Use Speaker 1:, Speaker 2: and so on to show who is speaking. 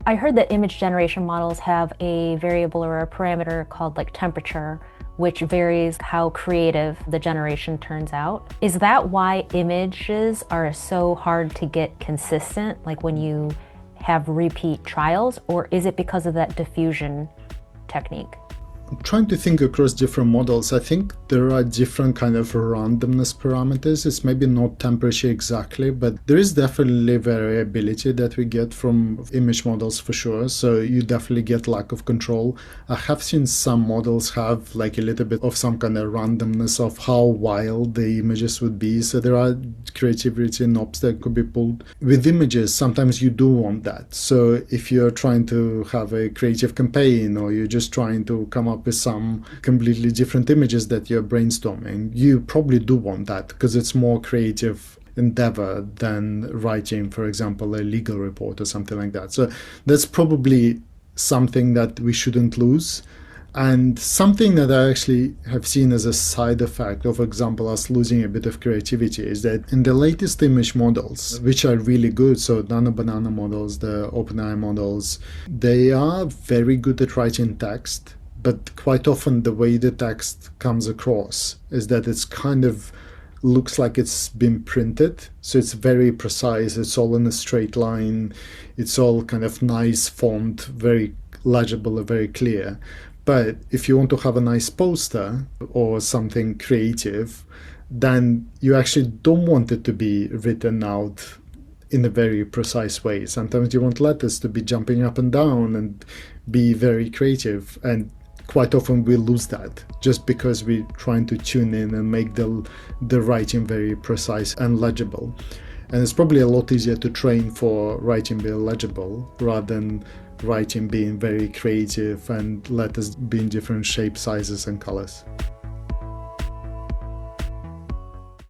Speaker 1: I heard that image generation models have a variable or a parameter called like temperature, which varies how creative the generation turns out. Is that why images are so hard to get consistent, like when you have repeat trials, or is it because of that diffusion technique?
Speaker 2: I'm trying to think across different models. I think there are different kind of randomness parameters. It's maybe not temperature exactly, but there is definitely variability that we get from image models for sure. So you definitely get lack of control. I have seen some models have like a little bit of some kind of randomness of how wild the images would be. So there are creativity knobs that could be pulled. With images, sometimes you do want that. So if you're trying to have a creative campaign or you're just trying to come up with some completely different images that you're brainstorming, you probably do want that because it's more creative endeavor than writing, for example, a legal report or something like that. So that's probably something that we shouldn't lose. And something that I actually have seen as a side effect of, for example, us losing a bit of creativity is that in the latest image models, which are really good, so Nano Banana models, the OpenAI models, they are very good at writing text. But quite often the way the text comes across is that it's kind of looks like it's been printed. So it's very precise. It's all in a straight line. It's all kind of nice font, very legible and very clear. But if you want to have a nice poster or something creative, then you actually don't want it to be written out in a very precise way. Sometimes you want letters to be jumping up and down and be very creative. And quite often we lose that just because we're trying to tune in and make the writing very precise and legible. And it's probably a lot easier to train for writing being legible rather than writing being very creative and letters being different shapes, sizes and colors.